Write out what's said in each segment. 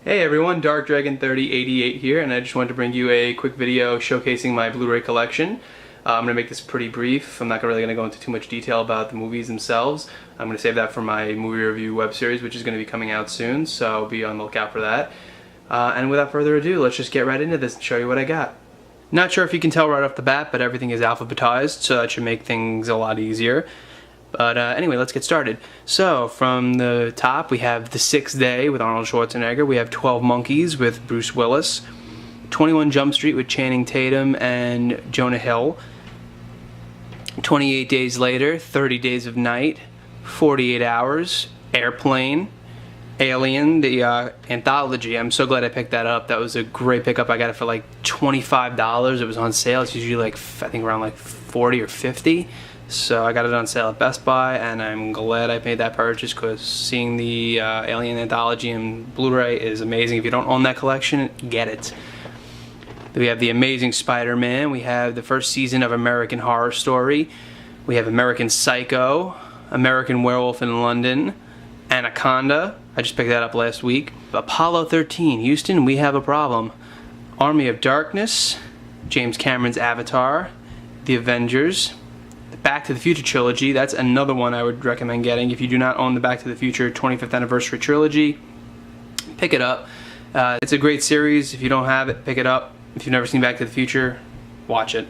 Hey everyone, Dark Dragon 3088 here, and I just wanted to bring you a quick video showcasing my Blu-ray collection. I'm going to make this pretty brief. I'm not really going to go into too much detail about the movies themselves. I'm going to save that for my movie review web series, which is going to be coming out soon, so be on the lookout for that. And without further ado, let's just get right into this and show you what I got. Not sure if you can tell right off the bat, but everything is alphabetized, so that should make things a lot easier. But anyway, let's get started. So, from the top, we have The Sixth Day with Arnold Schwarzenegger. We have 12 Monkeys with Bruce Willis. 21 Jump Street with Channing Tatum and Jonah Hill. 28 Days Later, 30 Days of Night, 48 Hours, Airplane, Alien, the anthology. I'm so glad I picked that up. That was a great pickup. I got it for like $25. It was on sale. It's usually like, I think around like 40 or 50. So I got it on sale at Best Buy, and I'm glad I made that purchase because seeing the Alien Anthology and Blu-ray is amazing. If you don't own that collection, get it. We have The Amazing Spider-Man. We have the first season of American Horror Story. We have American Psycho, American Werewolf in London, Anaconda. I just picked that up last week. Apollo 13, Houston, we have a problem. Army of Darkness, James Cameron's Avatar, The Avengers, Back to the Future trilogy. That's another one I would recommend getting. If you do not own the Back to the Future 25th Anniversary trilogy, pick it up. It's a great series. If you don't have it, pick it up. If you've never seen Back to the Future, watch it.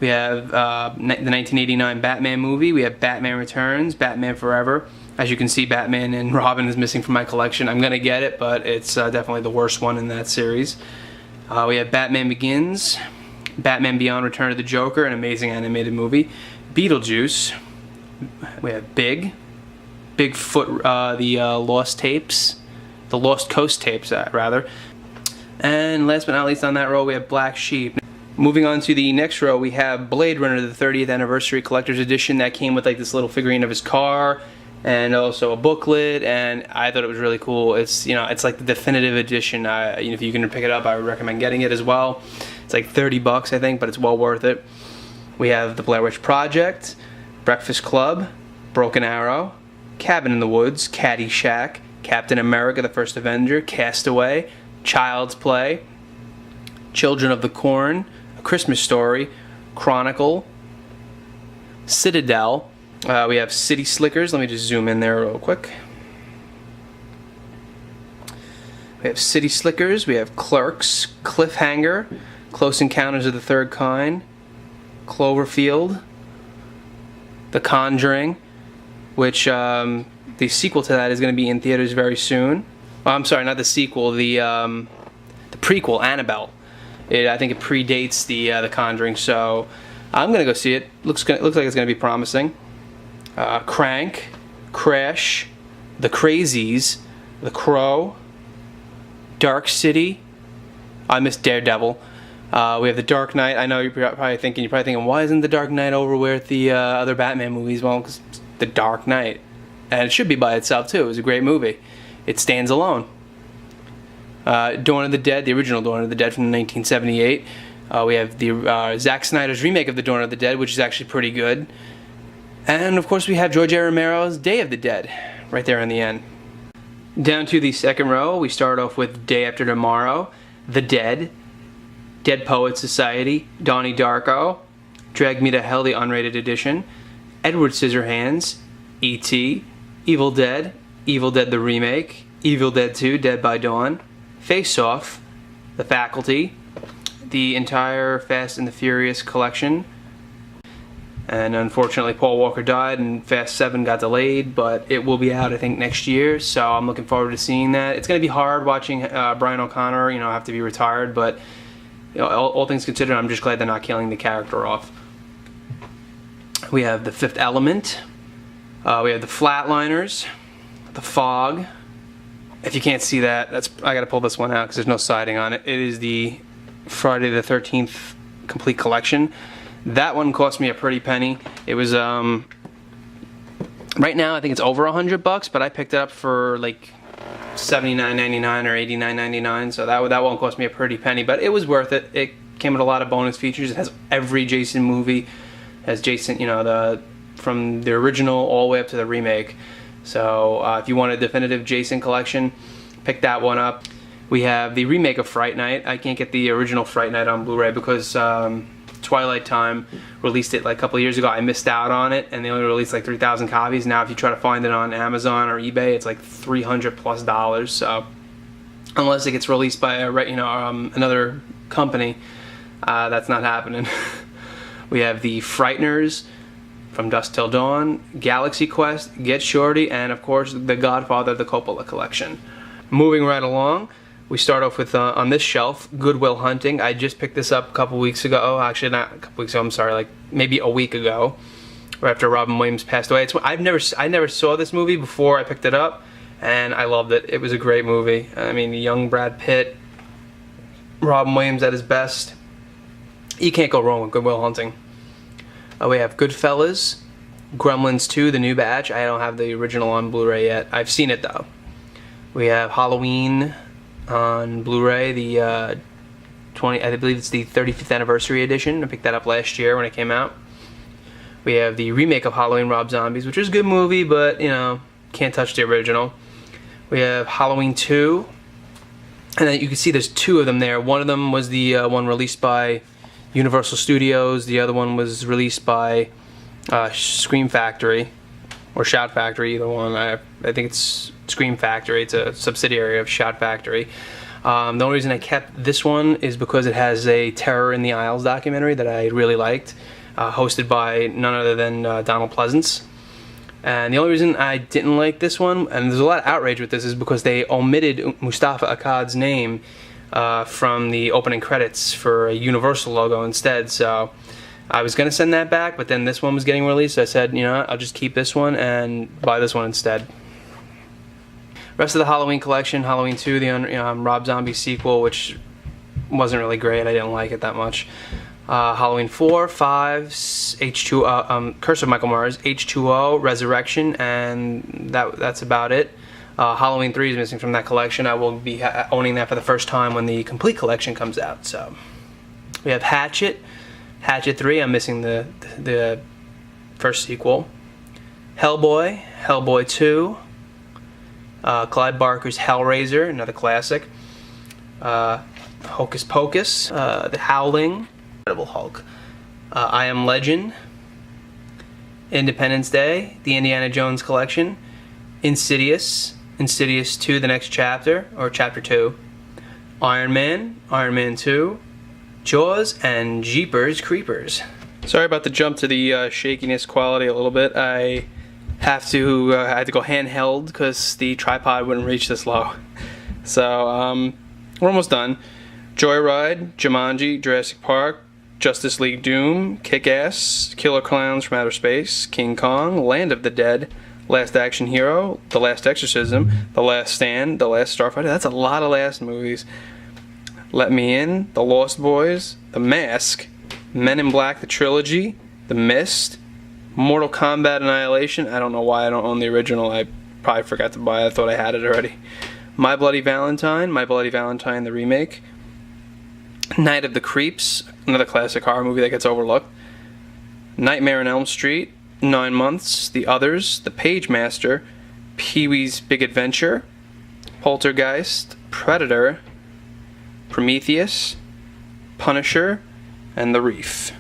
We have the 1989 Batman movie. We have Batman Returns, Batman Forever. As you can see, Batman and Robin is missing from my collection. I'm going to get it, but it's definitely the worst one in that series. We have Batman Begins, Batman Beyond Return of the Joker, an amazing animated movie. Beetlejuice. We have Bigfoot, the Lost Tapes, the Lost Coast tapes, rather. And last but not least on that row, we have Black Sheep. Moving on to the next row, we have Blade Runner, the 30th Anniversary Collector's Edition. That came with like this little figurine of his car, and also a booklet, and I thought it was really cool. It's, you know, it's like the definitive edition. If you can pick it up, I would recommend getting it as well. It's like 30 bucks, I think, but it's well worth it. We have The Blair Witch Project, Breakfast Club, Broken Arrow, Cabin in the Woods, Caddyshack, Captain America, the First Avenger, Castaway, Child's Play, Children of the Corn, A Christmas Story, Chronicle, Citadel. We have City Slickers. Let me just zoom in there real quick. We have City Slickers. We have Clerks, Cliffhanger, Close Encounters of the Third Kind, Cloverfield, The Conjuring, which the sequel to that is going to be in theaters very soon. Oh, I'm sorry, not the sequel, the prequel, Annabelle. I think it predates the Conjuring, so I'm going to go see it. Looks like it's going to be promising. Crank, Crash, The Crazies, The Crow, Dark City. I missed Daredevil. We have The Dark Knight. I know you're probably thinking, why isn't The Dark Knight over with the other Batman movies? Well, because it's The Dark Knight. And it should be by itself, too. It was a great movie. It stands alone. Dawn of the Dead, the original Dawn of the Dead from 1978. We have the Zack Snyder's remake of the Dawn of the Dead, which is actually pretty good. And, of course, we have George A. Romero's Day of the Dead, right there in the end. Down to the second row, we start off with Day After Tomorrow, The Dead, Dead Poets Society, Donnie Darko, Drag Me to Hell, the unrated edition, Edward Scissorhands, E.T., Evil Dead the Remake, Evil Dead 2, Dead by Dawn, Face Off, The Faculty, the entire Fast and the Furious collection. And unfortunately, Paul Walker died and Fast 7 got delayed, but it will be out, I think, next year, so I'm looking forward to seeing that. It's going to be hard watching Brian O'Connor, have to be retired, but all things considered, I'm just glad they're not killing the character off. We have The Fifth Element. We have The Flatliners, The Fog. If you can't see that, I got to pull this one out because there's no siding on it. It is the Friday the 13th complete collection. That one cost me a pretty penny. It was right now I think it's over $100, but I picked it up for like $79.99 or $89.99, so that one cost me a pretty penny, but it was worth it. It came with a lot of bonus features. It has every Jason movie, has Jason, from the original all the way up to the remake. So if you want a definitive Jason collection, pick that one up. We have the remake of Fright Night. I can't get the original Fright Night on Blu-ray because Twilight Time released it like a couple of years ago. I missed out on it, and they only released like 3,000 copies. Now, if you try to find it on Amazon or eBay, it's like $300+. So, unless it gets released by another company, that's not happening. We have the Frighteners, From Dusk Till Dawn, Galaxy Quest, Get Shorty, and of course, The Godfather, the Coppola collection. Moving right along, we start off with, on this shelf, Good Will Hunting. I just picked this up a couple weeks ago. Oh, actually, not a couple weeks ago, I'm sorry, like maybe a week ago, right after Robin Williams passed away. I never saw this movie before I picked it up, and I loved it. It was a great movie. I mean, young Brad Pitt, Robin Williams at his best. You can't go wrong with Good Will Hunting. We have Goodfellas, Gremlins 2, The New Batch. I don't have the original on Blu-ray yet. I've seen it though. We have Halloween on Blu-ray, the I believe it's the 35th anniversary edition. I picked that up last year when it came out. We have the remake of Halloween, Rob Zombies, which is a good movie, but you know, can't touch the original. We have Halloween 2, and then you can see there's two of them there. One of them was the one released by Universal Studios. The other one was released by Scream Factory or Shout Factory, either one. I think it's Scream Factory. It's a subsidiary of Shout Factory. The only reason I kept this one is because it has a Terror in the Aisles documentary that I really liked, hosted by none other than Donald Pleasance. And the only reason I didn't like this one, and there's a lot of outrage with this, is because they omitted Mustafa Akkad's name from the opening credits for a Universal logo instead. So I was going to send that back, but then this one was getting released, so I said, you know what, I'll just keep this one and buy this one instead. Rest of the Halloween collection, Halloween 2, the Rob Zombie sequel, which wasn't really great. I didn't like it that much. Halloween 4, 5, H2O, Curse of Michael Myers, H2O, Resurrection, and that's about it. Halloween 3 is missing from that collection. I will be owning that for the first time when the complete collection comes out. So we have Hatchet 3. I'm missing the first sequel. Hellboy, Hellboy 2. Clive Barker's Hellraiser, another classic. Hocus Pocus, The Howling, Incredible Hulk. I Am Legend, Independence Day, the Indiana Jones collection, Insidious 2, the next chapter, or chapter 2, Iron Man 2, Jaws, and Jeepers Creepers. Sorry about the jump to the shakiness quality a little bit. I had to go handheld because the tripod wouldn't reach this low. So we're almost done. Joyride, Jumanji, Jurassic Park, Justice League Doom, Kick-Ass, Killer Clowns from Outer Space, King Kong, Land of the Dead, Last Action Hero, The Last Exorcism, The Last Stand, The Last Starfighter. That's a lot of last movies. Let Me In, The Lost Boys, The Mask, Men in Black, the trilogy, The Mist, Mortal Kombat Annihilation. I don't know why I don't own the original. I probably forgot to buy it. I thought I had it already. My Bloody Valentine, the remake. Night of the Creeps, another classic horror movie that gets overlooked. Nightmare on Elm Street, 9 Months, The Others, The Page Master, Pee-wee's Big Adventure, Poltergeist, Predator, Prometheus, Punisher, and The Reef.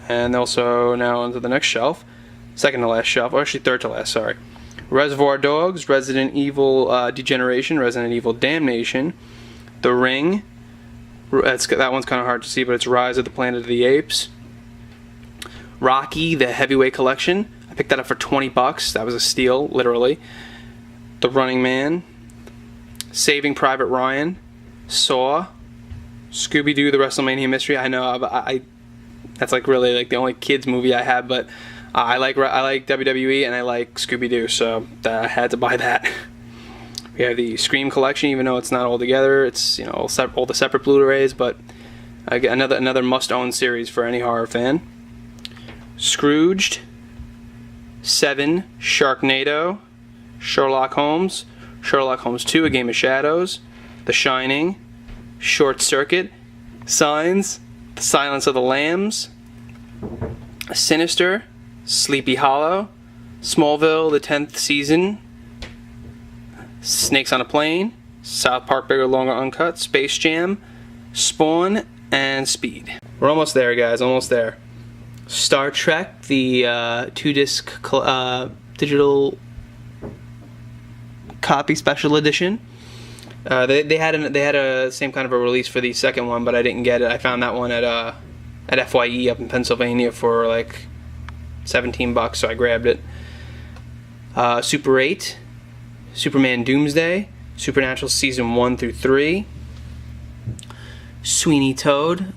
And also now onto the next shelf, second to last shelf, or actually third to last, sorry. Reservoir Dogs, Resident Evil Degeneration, Resident Evil Damnation, The Ring, that one's kind of hard to see, but it's Rise of the Planet of the Apes. Rocky, the Heavyweight Collection, I picked that up for $20, that was a steal, literally. The Running Man, Saving Private Ryan, Saw, Scooby-Doo, The WrestleMania Mystery. I know, that's like really like the only kids movie I have, but I like WWE and I like Scooby-Doo, so I had to buy that. We have the Scream collection, even though it's not all together. It's, you know, all the separate Blu-rays, but another must-own series for any horror fan. Scrooged, Seven, Sharknado, Sherlock Holmes 2, A Game of Shadows, The Shining, Short Circuit, Signs, The Silence of the Lambs, Sinister, Sleepy Hollow, Smallville, the 10th season, Snakes on a Plane, South Park Bigger, Longer, Uncut, Space Jam, Spawn, and Speed. We're almost there, guys, almost there. Star Trek, the 2-disc digital copy special edition. They had a same kind of a release for the second one, but I didn't get it. I found that one at FYE up in Pennsylvania for like $17, so I grabbed it. Super 8, Superman Doomsday, Supernatural Season 1 through 3, Sweeney Toad,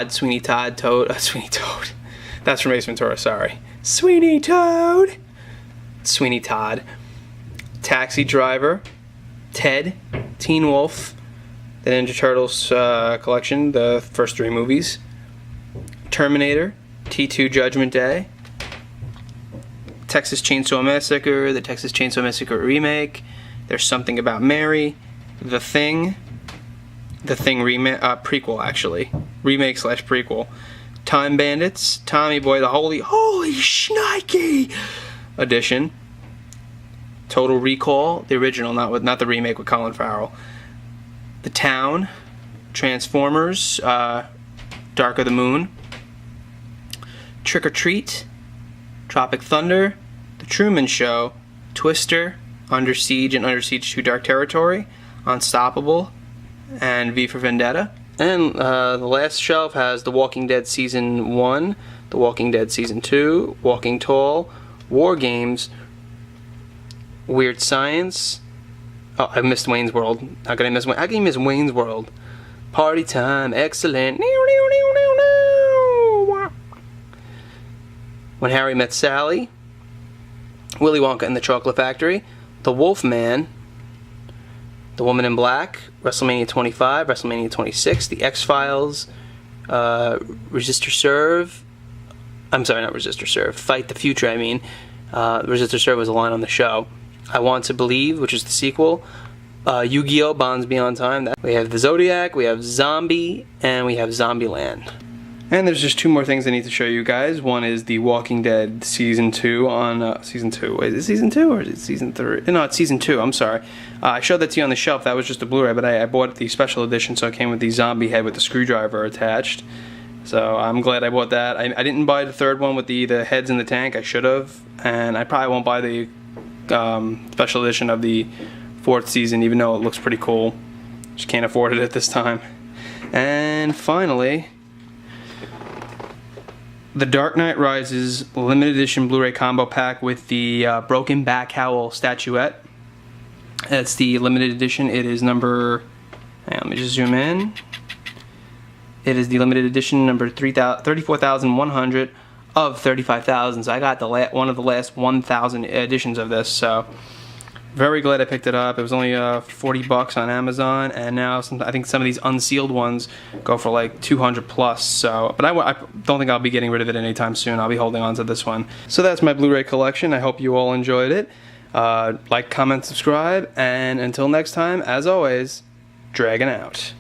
Sweeney Todd, Sweeney Toad. That's from Ace Ventura, sorry. Sweeney Toad, Sweeney Todd, Taxi Driver, Ted, Teen Wolf, the Ninja Turtles collection, the first 3 movies, Terminator, T2 Judgment Day, Texas Chainsaw Massacre, the Texas Chainsaw Massacre remake, There's Something About Mary, The Thing prequel actually, remake / prequel, Time Bandits, Tommy Boy, the Holy Shnikey edition, Total Recall, the original, not the remake with Colin Farrell, The Town, Transformers, Dark of the Moon, Trick or Treat, Tropic Thunder, The Truman Show, Twister, Under Siege and Under Siege 2 Dark Territory, Unstoppable, and V for Vendetta. And the last shelf has The Walking Dead Season 1, The Walking Dead Season 2, Walking Tall, War Games, Weird Science. Oh, I missed Wayne's World. How can you miss Wayne's World? Party Time, excellent. When Harry Met Sally, Willy Wonka and the Chocolate Factory, The Wolfman, The Woman in Black, WrestleMania 25, WrestleMania 26, The X-Files, Resist or Serve. I'm sorry, not Resist or Serve. Fight the Future, I mean. Resist or Serve was a line on the show. I Want to Believe, which is the sequel. Yu-Gi-Oh! Bonds Beyond Time. We have The Zodiac, we have Zombie, and we have Zombieland. And there's just 2 more things I need to show you guys. One is The Walking Dead Season 2 on... Season 2. Wait, is it Season 2 or is it Season 3? No, it's Season 2, I'm sorry. I showed that to you on the shelf. That was just a Blu-ray, but I bought the special edition, so it came with the zombie head with the screwdriver attached. So I'm glad I bought that. I didn't buy the third one with the heads in the tank. I should have. And I probably won't buy the special edition of the 4th season, even though it looks pretty cool. Just can't afford it at this time. And finally, The Dark Knight Rises limited edition Blu-ray combo pack with the Broken Back Howl statuette. It's the limited edition. It is number... let me just zoom in. It is the limited edition number 34,100 of 35,000. So I got one of the last 1,000 editions of this. So very glad I picked it up. It was only $40 on Amazon, and now I think some of these unsealed ones go for like 200 plus. So, but I don't think I'll be getting rid of it anytime soon. I'll be holding on to this one. So that's my Blu-ray collection. I hope you all enjoyed it. Like, comment, subscribe, and until next time, as always, Dragon out.